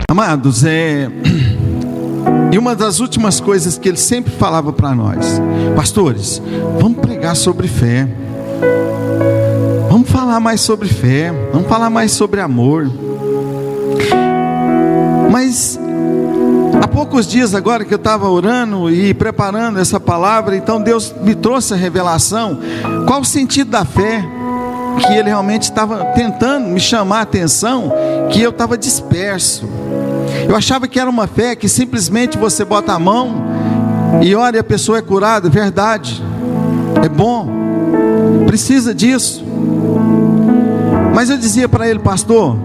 Amados, e uma das últimas coisas que ele sempre falava para nós: pastores, vamos pregar sobre fé, vamos falar mais sobre fé, vamos falar mais sobre amor. Mas há poucos dias agora que eu estava orando e preparando essa palavra, então Deus me trouxe a revelação, qual o sentido da fé, que Ele realmente estava tentando me chamar a atenção, que eu estava disperso. Eu achava que era uma fé que simplesmente você bota a mão e ora e a pessoa é curada. Verdade, é bom, precisa disso. Mas eu dizia para ele: pastor,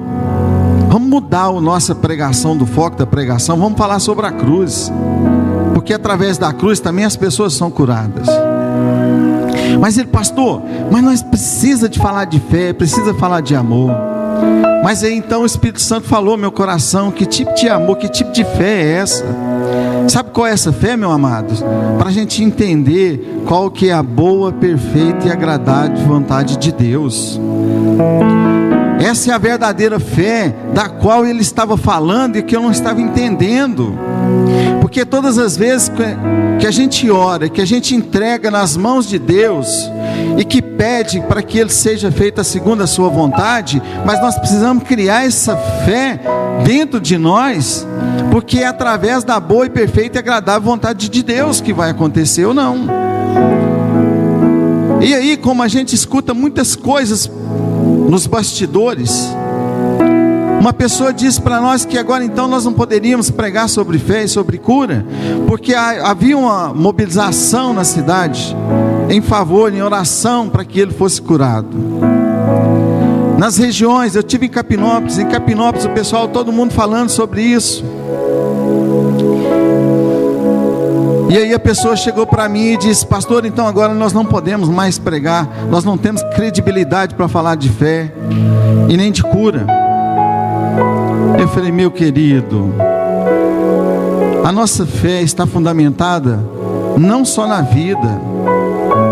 vamos mudar a nossa pregação, do foco da pregação, vamos falar sobre a cruz, porque através da cruz também as pessoas são curadas. Mas ele: pastor, mas nós precisa de falar de fé, precisa falar de amor. Mas aí então o Espírito Santo falou ao meu coração: que tipo de amor, que tipo de fé é essa? Sabe qual é essa fé, meu amado? Para a gente entender qual que é a boa, perfeita e agradável vontade de Deus. Essa é a verdadeira fé da qual ele estava falando e que eu não estava entendendo. Porque todas as vezes que a gente ora, que a gente entrega nas mãos de Deus e que pede para que Ele seja feito segundo a sua vontade, mas nós precisamos criar essa fé dentro de nós, porque é através da boa e perfeita e agradável vontade de Deus que vai acontecer ou não. E aí, como a gente escuta muitas coisas nos bastidores, uma pessoa disse para nós que agora então nós não poderíamos pregar sobre fé e sobre cura, porque havia uma mobilização na cidade em favor, em oração para que ele fosse curado. Nas regiões, eu tive em Capinópolis o pessoal, todo mundo falando sobre isso. E aí a pessoa chegou para mim e disse: pastor, então agora nós não podemos mais pregar, nós não temos credibilidade para falar de fé e nem de cura. Eu falei: meu querido, a nossa fé está fundamentada não só na vida,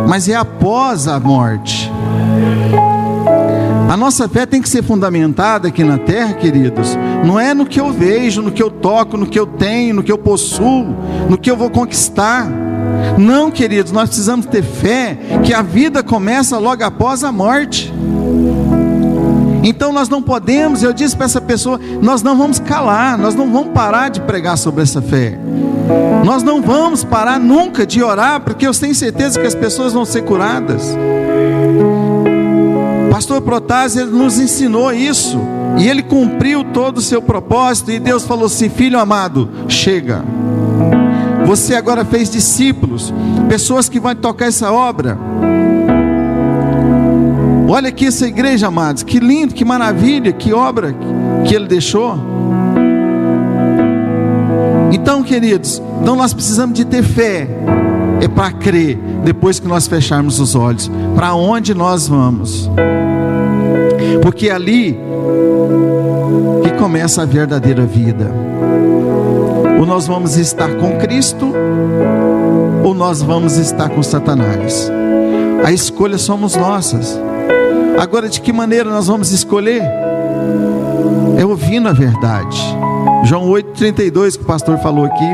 mas é após a morte. A nossa fé tem que ser fundamentada aqui na terra, queridos, não é no que eu vejo, no que eu toco, no que eu tenho, no que eu possuo, no que eu vou conquistar. Não, queridos, nós precisamos ter fé que a vida começa logo após a morte. Então nós não podemos, eu disse para essa pessoa, nós não vamos calar, nós não vamos parar de pregar sobre essa fé. Nós não vamos parar nunca de orar, porque eu tenho certeza que as pessoas vão ser curadas. Pastor Protásio, ele nos ensinou isso, e ele cumpriu todo o seu propósito, e Deus falou assim: filho amado, chega. Você agora fez discípulos, pessoas que vão tocar essa obra. Olha aqui essa igreja, amados, que lindo, que maravilha, que obra que Ele deixou. Então, queridos, então nós precisamos de ter fé, é para crer, depois que nós fecharmos os olhos, para onde nós vamos, porque é ali que começa a verdadeira vida. Ou nós vamos estar com Cristo, ou nós vamos estar com Satanás. A escolha somos nossas. Agora, de que maneira nós vamos escolher? É ouvindo a verdade. João 8,32, que o pastor falou aqui,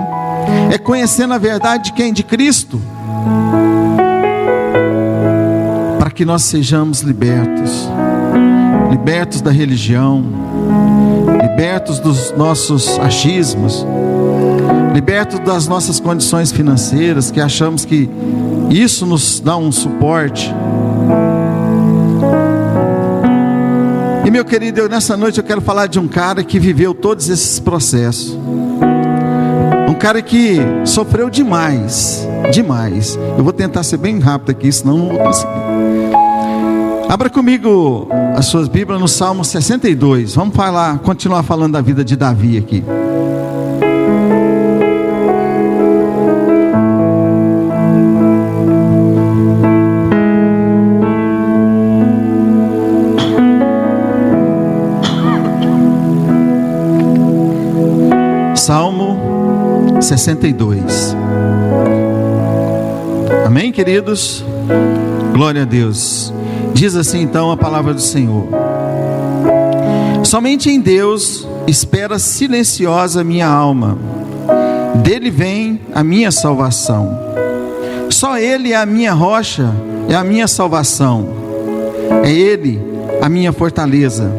é conhecendo a verdade de quem? De Cristo, para que nós sejamos libertos da religião, libertos dos nossos achismos, libertos das nossas condições financeiras, que achamos que isso nos dá um suporte. E meu querido, nessa noite eu quero falar de um cara que viveu todos esses processos. Um cara que sofreu demais. Eu vou tentar ser bem rápido aqui, senão não vou conseguir. Abra comigo as suas Bíblias no Salmo 62. Vamos continuar falando da vida de Davi aqui. Salmo 62. Amém, queridos? Glória a Deus. Diz assim então a palavra do Senhor: Somente em Deus espera silenciosa minha alma. Dele vem a minha salvação. Só Ele é a minha rocha, é a minha salvação. É Ele a minha fortaleza.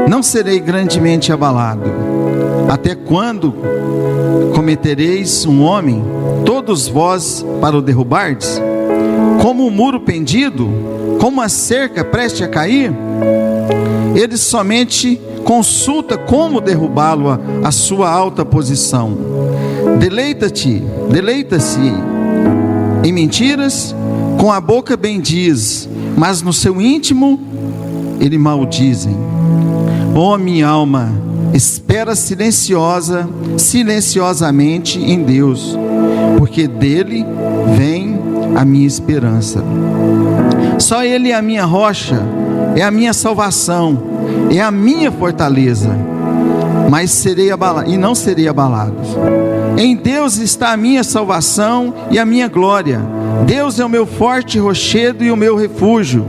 Não serei grandemente abalado. Até quando cometereis um homem, todos vós para o derrubardes? Como um muro pendido, como uma cerca preste a cair? Ele somente consulta como derrubá-lo a sua alta posição. Deleita-se em mentiras, com a boca bendiz, mas no seu íntimo ele maldizem. Ó minha alma, espera silenciosamente em Deus, porque dele vem a minha esperança. Só Ele é a minha rocha, é a minha salvação, é a minha fortaleza, mas serei abalado, e não serei abalado. Em Deus está a minha salvação e a minha glória. Deus é o meu forte rochedo e o meu refúgio.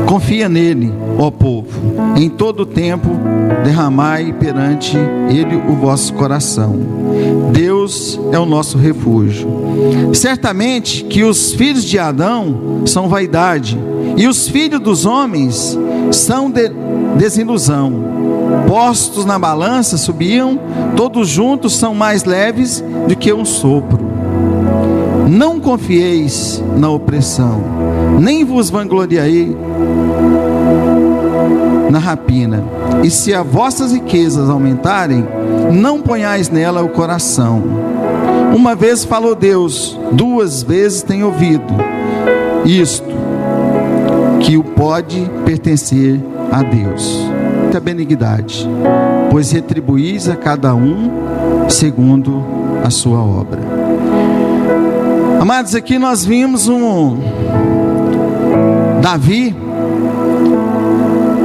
Confia nele, ó povo, em todo o tempo derramai perante ele o vosso coração. Deus é o nosso refúgio. Certamente que os filhos de Adão são vaidade, e os filhos dos homens são desilusão. Postos na balança subiam, todos juntos são mais leves do que um sopro. Não confieis na opressão, nem vos vangloriei na rapina. E se as vossas riquezas aumentarem, não ponhais nela o coração. Uma vez falou Deus, duas vezes tem ouvido isto, que o pode pertencer a Deus. Muita benignidade, pois retribuís a cada um segundo a sua obra. Amados, aqui nós vimos Davi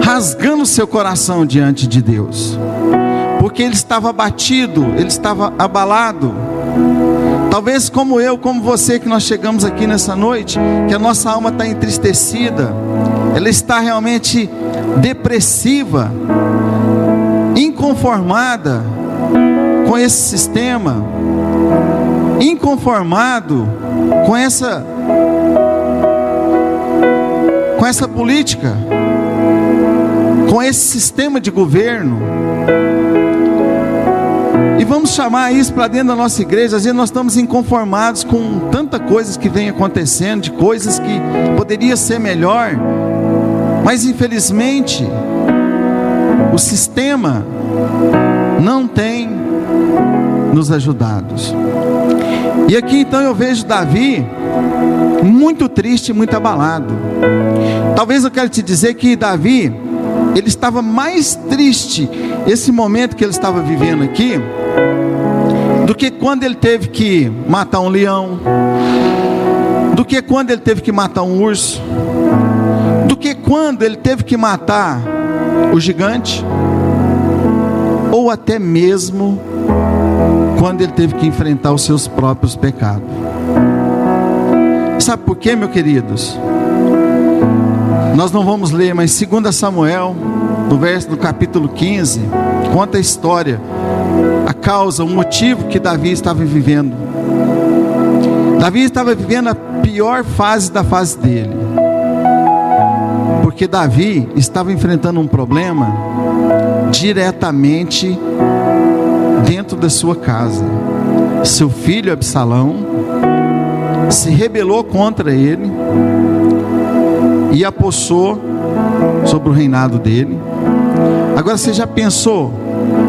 rasgando seu coração diante de Deus, porque ele estava abatido, ele estava abalado. Talvez como eu, como você, que nós chegamos aqui nessa noite, que a nossa alma está entristecida, ela está realmente depressiva, inconformada com esse sistema, inconformado com essa política, com esse sistema de governo. E vamos chamar isso para dentro da nossa igreja. Às vezes nós estamos inconformados com tanta coisas que vem acontecendo, de coisas que poderia ser melhor, mas infelizmente o sistema não tem nos ajudado. E aqui então eu vejo Davi muito triste, muito abalado. Talvez eu quero te dizer que Davi, ele estava mais triste esse momento que ele estava vivendo aqui, do que quando ele teve que matar um leão, do que quando ele teve que matar um urso, do que quando ele teve que matar o gigante, ou até mesmo quando ele teve que enfrentar os seus próprios pecados. Sabe por quê, meus queridos? Nós não vamos ler, mas 2 Samuel, no capítulo 15, conta a história, a causa, o motivo que Davi estava vivendo. Davi estava vivendo a pior fase da fase dele, porque Davi estava enfrentando um problema diretamente dentro da sua casa. Seu filho Absalão se rebelou contra ele e apossou sobre o reinado dele. Agora você já pensou,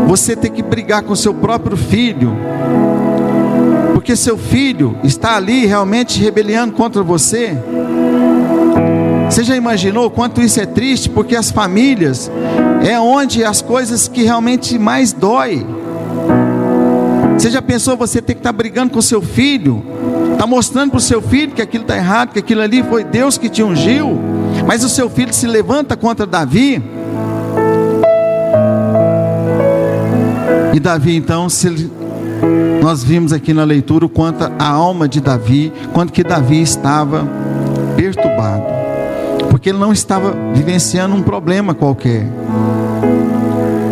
você ter que brigar com seu próprio filho, porque seu filho está ali realmente rebeliando contra você? Você já imaginou quanto isso é triste? Porque as famílias é onde as coisas que realmente mais dói. Você já pensou você ter que estar brigando com seu filho, está mostrando para o seu filho que aquilo está errado, que aquilo ali foi Deus que te ungiu, mas o seu filho se levanta contra Davi? E Davi então, nós vimos aqui na leitura o quanto a alma de Davi, quanto que Davi estava perturbado, porque ele não estava vivenciando um problema qualquer,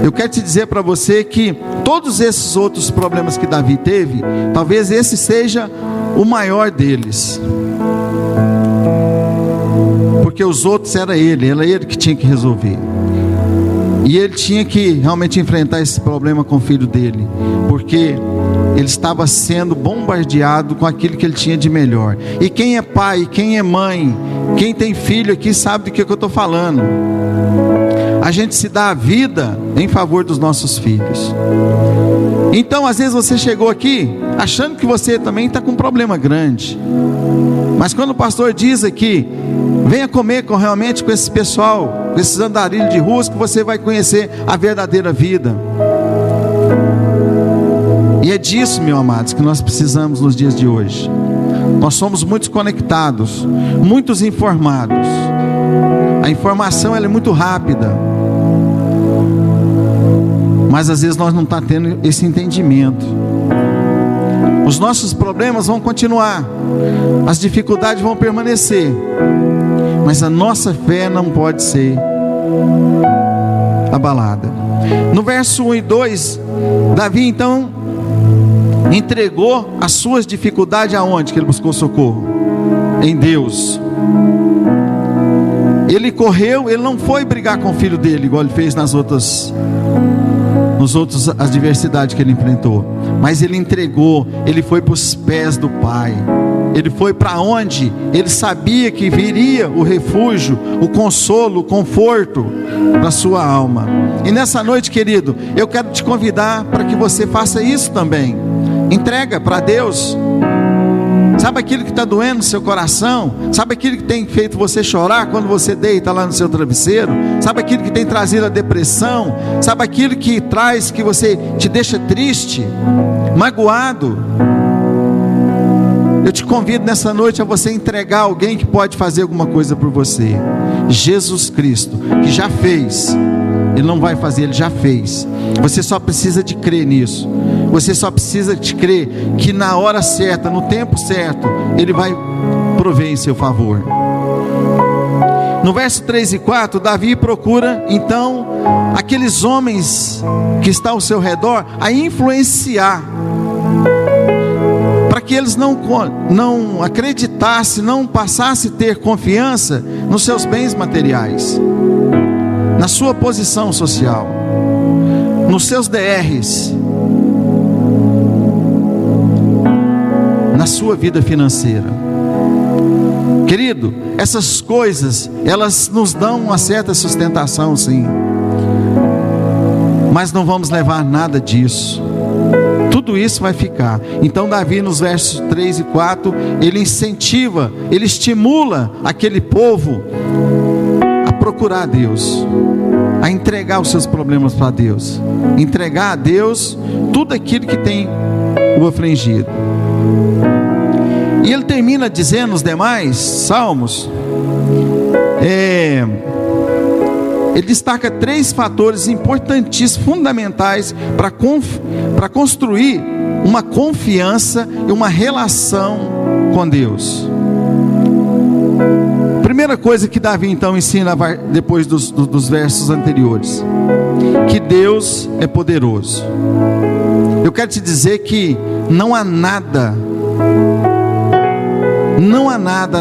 Eu quero te dizer para você que todos esses outros problemas que Davi teve, talvez esse seja o maior deles, porque os outros era ele que tinha que resolver. E ele tinha que realmente enfrentar esse problema com o filho dele, porque ele estava sendo bombardeado com aquilo que ele tinha de melhor. E quem é pai, quem é mãe, quem tem filho aqui sabe do que eu estou falando. A gente se dá a vida em favor dos nossos filhos. Então às vezes você chegou aqui achando que você também está com um problema grande, mas quando o pastor diz aqui: venha comer realmente com esse pessoal, com esses andarilhos de ruas, que você vai conhecer a verdadeira vida. E é disso, meus amados, que nós precisamos nos dias de hoje. Nós somos muito conectados, muitos informados. A informação ela é muito rápida, mas às vezes nós não estamos tendo esse entendimento. Os nossos problemas vão continuar, as dificuldades vão permanecer, mas a nossa fé não pode ser abalada. No verso 1 e 2, Davi então entregou as suas dificuldades aonde que ele buscou socorro? Em Deus. Ele correu, ele não foi brigar com o filho dele, igual ele fez nas outras adversidades que ele enfrentou, mas ele entregou, ele foi para os pés do Pai. Ele foi para onde ele sabia que viria o refúgio, o consolo, o conforto para a sua alma. E nessa noite, querido, eu quero te convidar para que você faça isso também. Entrega para Deus. Sabe aquilo que está doendo no seu coração? Sabe aquilo que tem feito você chorar quando você deita lá no seu travesseiro? Sabe aquilo que tem trazido a depressão? Sabe aquilo que traz, que você te deixa triste, magoado? Eu te convido nessa noite a você entregar alguém que pode fazer alguma coisa por você. Jesus Cristo, que já fez. Ele não vai fazer, ele já fez. Você só precisa de crer nisso. Você só precisa de crer que na hora certa, no tempo certo, ele vai prover em seu favor. No verso 3 e 4, Davi procura então aqueles homens que estão ao seu redor a influenciar, para que eles não acreditassem, não passassem a ter confiança nos seus bens materiais, na sua posição social, nos seus DRs, na sua vida financeira. Querido, essas coisas, elas nos dão uma certa sustentação, sim, mas não vamos levar nada disso. Tudo isso vai ficar. Então Davi, nos versos 3 e 4, ele incentiva, ele estimula aquele povo a procurar a Deus, a entregar os seus problemas para Deus, entregar a Deus tudo aquilo que tem o afligido. E ele termina dizendo nos demais salmos, ele destaca 3 fatores importantíssimos, fundamentais para construir uma confiança e uma relação com Deus. Primeira coisa que Davi então ensina depois dos versos anteriores, que Deus é poderoso. Eu quero te dizer que não há nada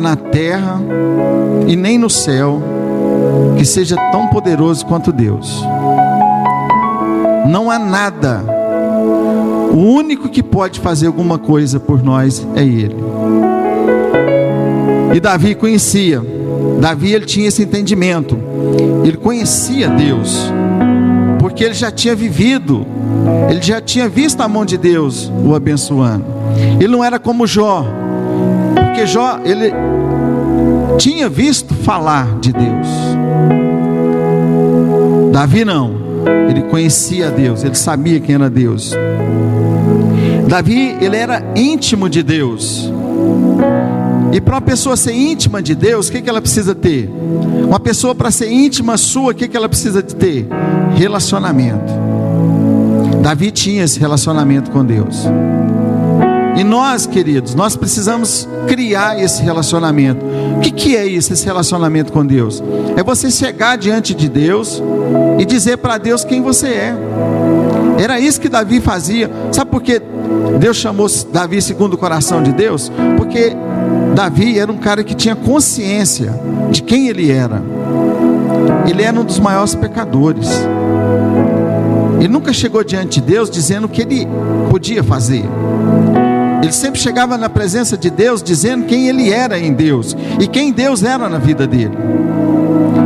na terra e nem no céu que seja tão poderoso quanto Deus. Não há nada. O único que pode fazer alguma coisa por nós é Ele. E Davi conhecia. Davi, ele tinha esse entendimento. Ele conhecia Deus, porque ele já tinha vivido, ele já tinha visto a mão de Deus o abençoando. Ele não era como Jó, porque Jó, ele tinha visto falar de Deus. Davi não, ele conhecia Deus, ele sabia quem era Deus. Davi, ele era íntimo de Deus. E para uma pessoa ser íntima de Deus, o que ela precisa ter? Uma pessoa, para ser íntima sua, o que ela precisa de ter? Relacionamento. Davi tinha esse relacionamento com Deus. E nós, queridos, nós precisamos criar esse relacionamento. O que é isso, esse relacionamento com Deus? É você chegar diante de Deus e dizer para Deus quem você é. Era isso que Davi fazia. Sabe por que Deus chamou Davi segundo o coração de Deus? Porque Davi era um cara que tinha consciência de quem ele era. Ele era um dos maiores pecadores. Ele nunca chegou diante de Deus dizendo o que ele podia fazer. Ele sempre chegava na presença de Deus dizendo quem ele era em Deus e quem Deus era na vida dele.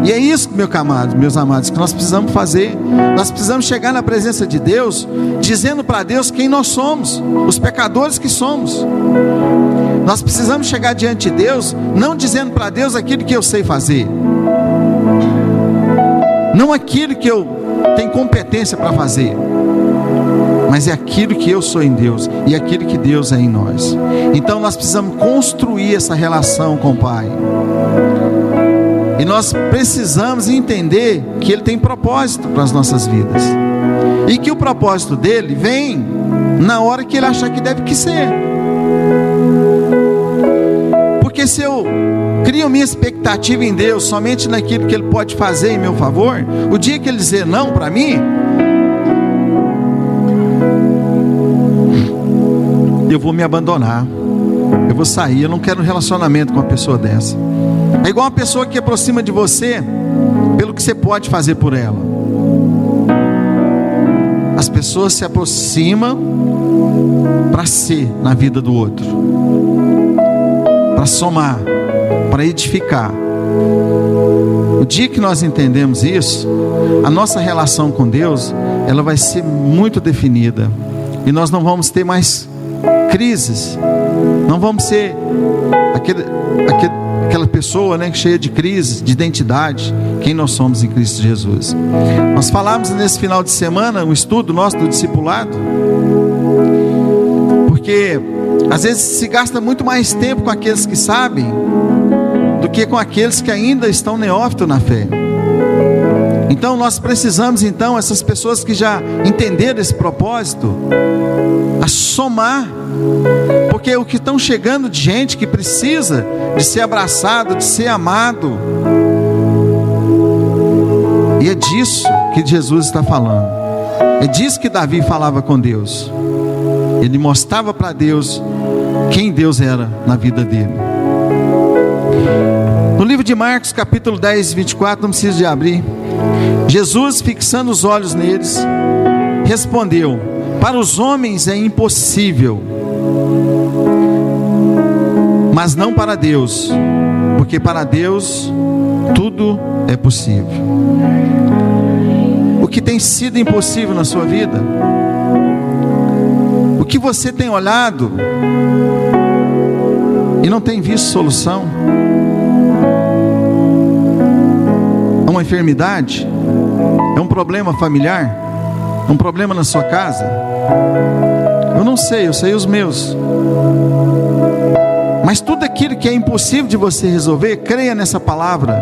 E é isso, meus amados, que nós precisamos fazer. Nós precisamos chegar na presença de Deus dizendo para Deus quem nós somos, os pecadores que somos. Nós precisamos chegar diante de Deus não dizendo para Deus aquilo que eu sei fazer, não aquilo que eu tenho competência para fazer, mas é aquilo que eu sou em Deus e aquilo que Deus é em nós. Então nós precisamos construir essa relação com o Pai. E nós precisamos entender que Ele tem propósito para as nossas vidas. E que o propósito dele vem na hora que Ele achar que deve que ser. Porque se eu crio minha expectativa em Deus somente naquilo que Ele pode fazer em meu favor, o dia que Ele dizer não para mim, eu vou me abandonar, eu vou sair. Eu não quero um relacionamento com uma pessoa dessa. É igual uma pessoa que aproxima de você pelo que você pode fazer por ela. As pessoas se aproximam para ser na vida do outro, para somar, para edificar. O dia que nós entendemos isso, a nossa relação com Deus, ela vai ser muito definida. E nós não vamos ter mais crises. Não vamos ser aquela pessoa, né, cheia de crises, de identidade, quem nós somos em Cristo Jesus. Nós falamos nesse final de semana, um estudo nosso do discipulado, porque às vezes se gasta muito mais tempo com aqueles que sabem do que com aqueles que ainda estão neófitos na fé. Então nós precisamos, essas pessoas que já entenderam esse propósito, a somar, porque o que estão chegando de gente que precisa de ser abraçado, de ser amado, e é disso que Jesus está falando. É disso que Davi falava com Deus. Ele mostrava para Deus quem Deus era na vida dele. No livro de Marcos, capítulo 10, 24, não preciso de abrir. Jesus, fixando os olhos neles, respondeu: para os homens é impossível, mas não para Deus, porque para Deus tudo é possível. O que tem sido impossível na sua vida? O que você tem olhado e não tem visto solução? É uma enfermidade? É um problema familiar? Um problema na sua casa? Eu não sei, eu sei os meus. Mas tudo aquilo que é impossível de você resolver, creia nessa palavra.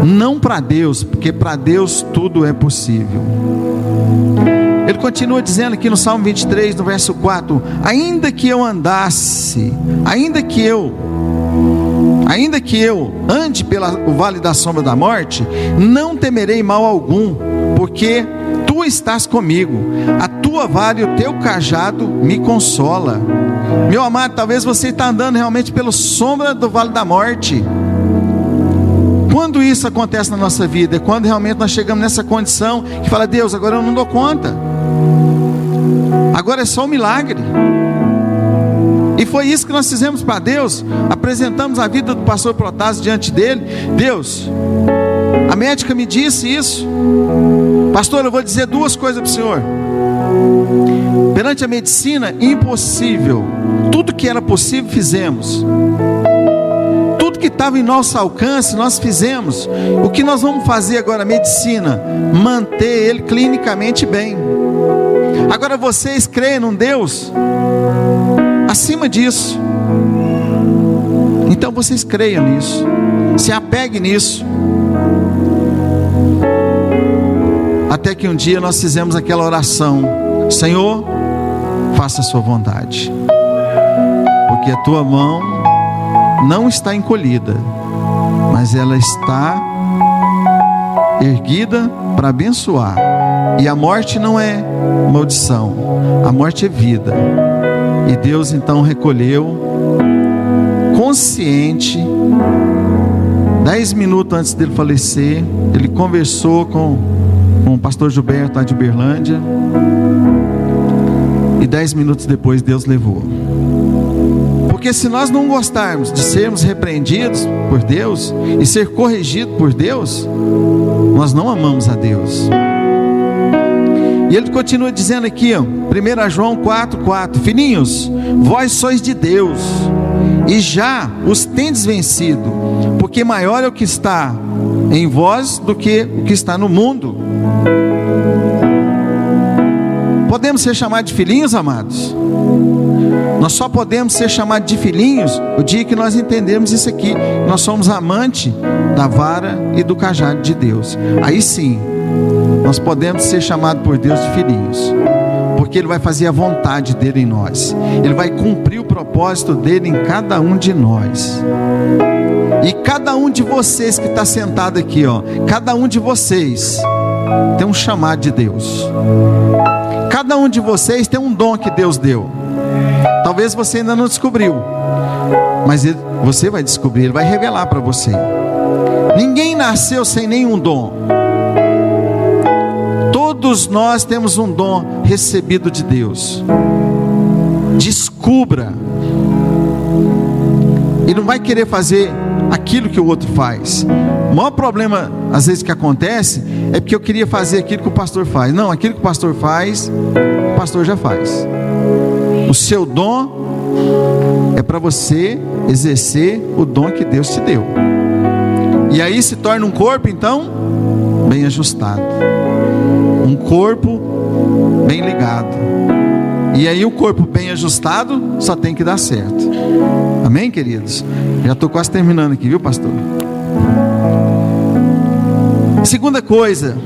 Não para Deus, porque para Deus tudo é possível. Ele continua dizendo aqui no Salmo 23, no verso 4: ainda que eu andasse, ainda que eu ande pelo vale da sombra da morte, não temerei mal algum, porque tu estás comigo, a tua vara e o teu cajado me consola. Meu amado, talvez você está andando realmente pela sombra do vale da morte. Quando isso acontece na nossa vida? É quando realmente nós chegamos nessa condição que fala: Deus, agora eu não dou conta, agora é só um milagre. E foi isso que nós fizemos para Deus. Apresentamos a vida do pastor Protásio diante dele. Deus, a médica me disse isso. Pastor, eu vou dizer duas coisas para o senhor. Perante a medicina, impossível. Tudo que era possível, fizemos. Tudo que estava em nosso alcance, nós fizemos. O que nós vamos fazer agora, medicina? Manter ele clinicamente bem. Agora vocês creem num Deus acima disso. Então vocês creiam nisso, se apeguem nisso. Até que um dia nós fizemos aquela oração: Senhor, faça a sua vontade, porque a tua mão não está encolhida, mas ela está erguida para abençoar. E a morte não é maldição, a morte é vida. E Deus então recolheu, consciente. 10 minutos antes dele falecer, ele conversou com o pastor Gilberto lá de Uberlândia, e 10 minutos depois Deus levou. Porque se nós não gostarmos de sermos repreendidos por Deus e ser corrigidos por Deus, nós não amamos a Deus. E ele continua dizendo aqui, 1 João 4,4: Filhinhos, vós sois de Deus, e já os tendes vencido, porque maior é o que está em vós do que o que está no mundo. Podemos ser chamados de filhinhos, amados? Nós só podemos ser chamados de filhinhos o dia que nós entendemos isso aqui. Nós somos amantes da vara e do cajado de Deus. Aí sim, nós podemos ser chamados por Deus de filhinhos, porque Ele vai fazer a vontade dEle em nós. Ele vai cumprir o propósito dEle em cada um de nós. E cada um de vocês que está sentado aqui, cada um de vocês tem um chamado de Deus. Cada um de vocês tem um dom que Deus deu. Talvez você ainda não descobriu, mas você vai descobrir, Ele vai revelar para você. Ninguém nasceu sem nenhum dom. Todos nós temos um dom recebido de Deus. Descubra. E não vai querer fazer aquilo que o outro faz. O maior problema, às vezes, que acontece é porque eu queria fazer aquilo que o pastor faz. Não, aquilo que o pastor faz, o pastor já faz. O seu dom é para você exercer o dom que Deus te deu. E aí se torna um corpo, então, bem ajustado. Um corpo bem ligado. E aí o corpo bem ajustado só tem que dar certo. Amém, queridos? Já estou quase terminando aqui, viu, pastor? Segunda coisa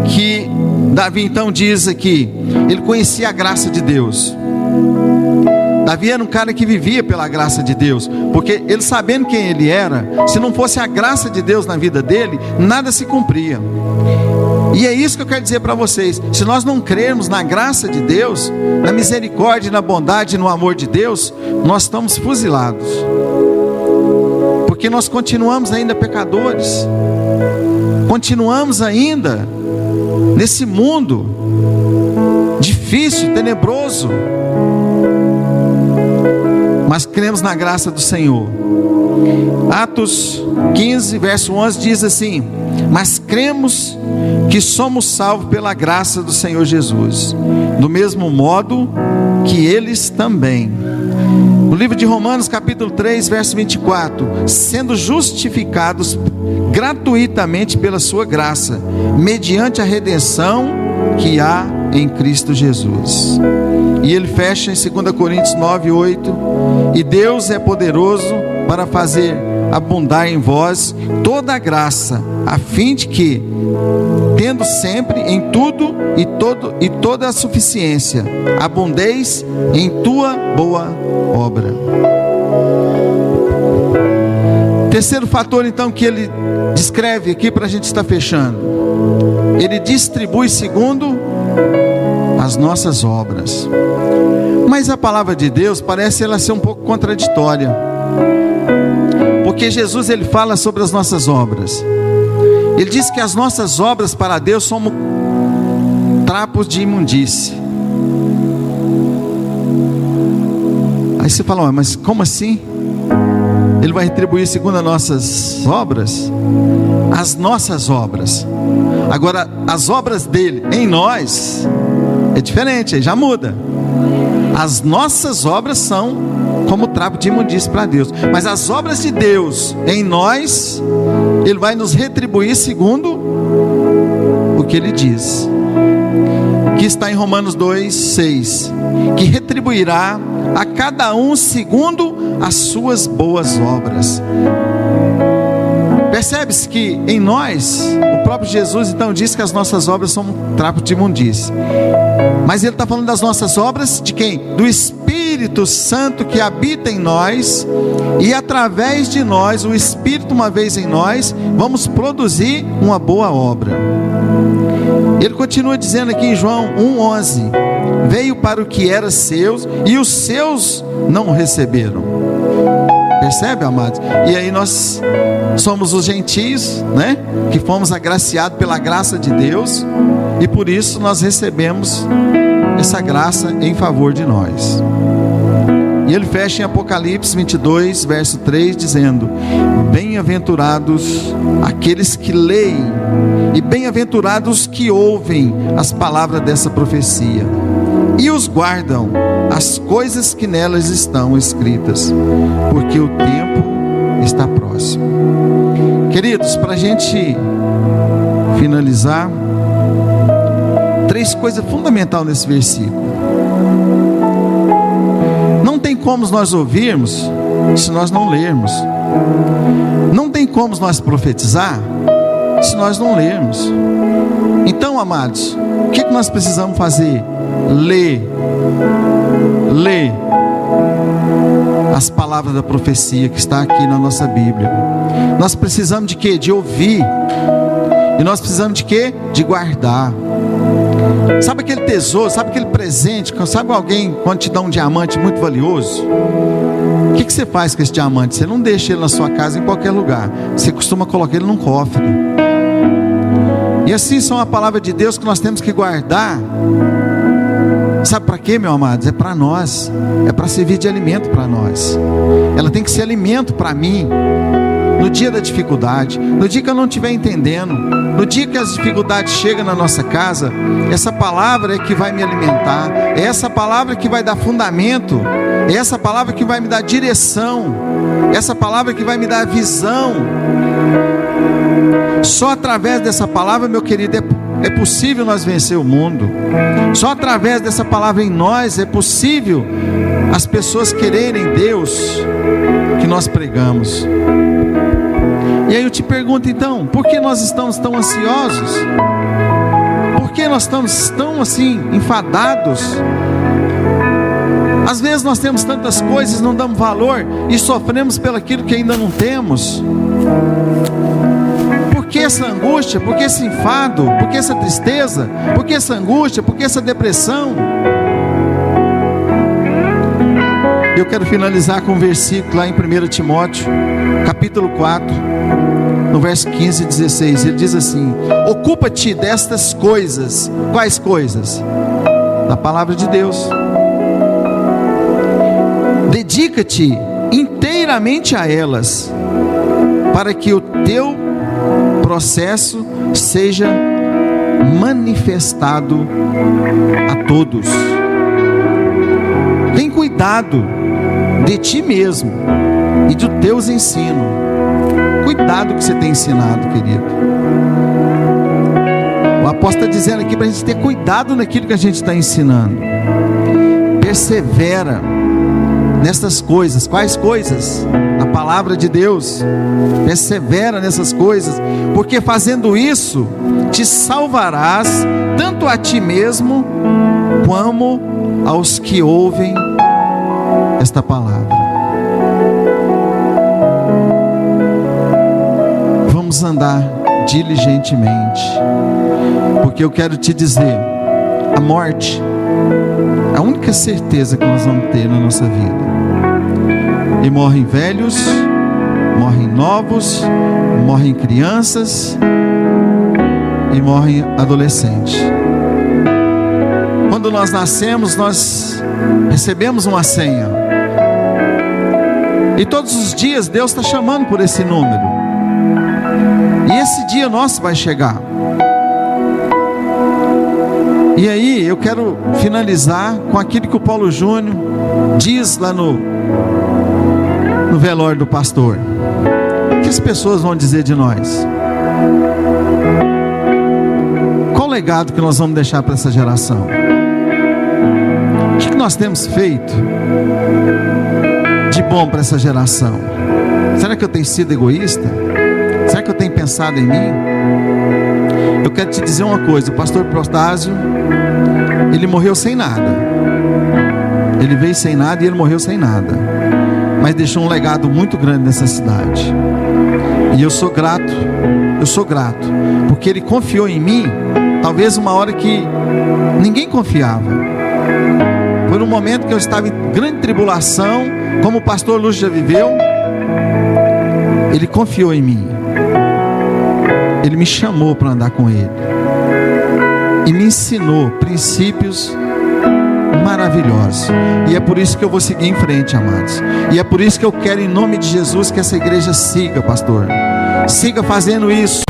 que Davi então diz aqui, ele conhecia a graça de Deus. Davi era um cara que vivia pela graça de Deus, porque ele, sabendo quem ele era, se não fosse a graça de Deus na vida dele, nada se cumpria. E é isso que eu quero dizer para vocês: se nós não crermos na graça de Deus, na misericórdia, na bondade, no amor de Deus, nós estamos fuzilados, porque nós continuamos ainda pecadores, continuamos ainda nesse mundo difícil, tenebroso, mas cremos na graça do Senhor. Atos 15, verso 11 diz assim: mas cremos que somos salvos pela graça do Senhor Jesus, do mesmo modo que eles também. No livro de Romanos capítulo 3, verso 24: sendo justificados gratuitamente pela sua graça, mediante a redenção que há em Cristo Jesus. E ele fecha em 2 Coríntios 9, 8: e Deus é poderoso para fazer abundar em vós toda a graça, a fim de que, tendo sempre em tudo e toda a suficiência, abundeis em tua boa obra. Terceiro fator então que ele descreve aqui para a gente estar fechando: ele distribui segundo as nossas obras. Mas a palavra de Deus parece ela ser um pouco contraditória, porque Jesus ele fala sobre as nossas obras. Ele diz que as nossas obras para Deus são trapos de imundície. Aí você fala: mas como assim? Ele vai retribuir segundo as nossas obras? As nossas obras. Agora, as obras dele em nós é diferente, aí já muda. As nossas obras são como trapo de imundície para Deus, mas as obras de Deus em nós, Ele vai nos retribuir segundo o que Ele diz, que está em Romanos 2, 6, que retribuirá a cada um segundo as suas boas obras. Percebe-se que em nós, o próprio Jesus então diz que as nossas obras são um trapo de imundície. Mas ele está falando das nossas obras de quem? Do Espírito Santo que habita em nós, e através de nós, o Espírito uma vez em nós, vamos produzir uma boa obra. Ele continua dizendo aqui em João 1,11: veio para o que era seus, e os seus não o receberam. Percebe, amados? E aí nós somos os gentios, né? Que fomos agraciados pela graça de Deus, e por isso nós recebemos essa graça em favor de nós. E ele fecha em Apocalipse 22, verso 3, dizendo: bem-aventurados aqueles que leem, e bem-aventurados os que ouvem as palavras dessa profecia, e os guardam as coisas que nelas estão escritas, porque o tempo está próximo. Queridos, para a gente finalizar, 3 coisas fundamentais nesse versículo. Não tem como nós ouvirmos se nós não lermos. Não tem como nós profetizar se nós não lermos. Então, amados, o que nós precisamos fazer? Ler as palavras da profecia que está aqui na nossa Bíblia. Nós precisamos de quê? De ouvir. E nós precisamos de quê? De guardar. Sabe aquele tesouro, sabe aquele presente? Sabe alguém quando te dá um diamante muito valioso? O que você faz com esse diamante? Você não deixa ele na sua casa em qualquer lugar. Você costuma colocar ele num cofre. E assim são a palavra de Deus que nós temos que guardar. Sabe para quê, meus amados? É para nós. É para servir de alimento para nós. Ela tem que ser alimento para mim. No dia da dificuldade, no dia que eu não estiver entendendo, no dia que as dificuldades chegam na nossa casa, essa palavra é que vai me alimentar, é essa palavra que vai dar fundamento, é essa palavra que vai me dar direção, é essa palavra que vai me dar visão. Só através dessa palavra, meu querido, é possível nós vencer o mundo. Só através dessa palavra em nós é possível as pessoas quererem Deus que nós pregamos. E aí eu te pergunto então, por que nós estamos tão ansiosos? Por que nós estamos tão assim, enfadados? Às vezes nós temos tantas coisas, não damos valor e sofremos pelaquilo que ainda não temos. Por que essa angústia? Por que esse enfado? Por que essa tristeza? Por que essa angústia? Por que essa depressão? Eu quero finalizar com um versículo lá em 1 Timóteo, capítulo 4, no verso 15 e 16. Ele diz assim: ocupa-te destas coisas. Quais coisas? Da palavra de Deus. Dedica-te inteiramente a elas, para que o teu processo seja manifestado a todos. Tem cuidado de ti mesmo e dos teus ensinos. Cuidado que você tem ensinado, querido. O apóstolo está dizendo aqui para a gente ter cuidado naquilo que a gente está ensinando. Persevera nessas coisas. Quais coisas? A palavra de Deus. Persevera nessas coisas, porque fazendo isso te salvarás tanto a ti mesmo como aos que ouvem esta palavra. Vamos andar diligentemente, porque eu quero te dizer, a morte é a única certeza que nós vamos ter na nossa vida. E morrem velhos, morrem novos, morrem crianças e morrem adolescentes. Quando nós nascemos, nós recebemos uma senha. E todos os dias Deus está chamando por esse número. E esse dia nosso vai chegar. E aí eu quero finalizar com aquilo que o Paulo Júnior diz lá no velório do pastor. O que as pessoas vão dizer de nós? Qual o legado que nós vamos deixar para essa geração? O que nós temos feito de bom para essa geração? Será que eu tenho sido egoísta? Será que eu tenho pensado em mim? Eu quero te dizer uma coisa: o pastor Protásio Ele morreu sem nada. Ele veio sem nada e ele morreu sem nada. Mas deixou um legado muito grande nessa cidade. E eu sou grato, porque ele confiou em mim, talvez uma hora que ninguém confiava. Foi num momento que eu estava em grande tribulação, como o pastor Lúcio já viveu. Ele confiou em mim. Ele me chamou para andar com ele. E me ensinou princípios maravilhosos. E é por isso que eu vou seguir em frente, amados. E é por isso que eu quero, em nome de Jesus, que essa igreja siga, pastor. Siga fazendo isso.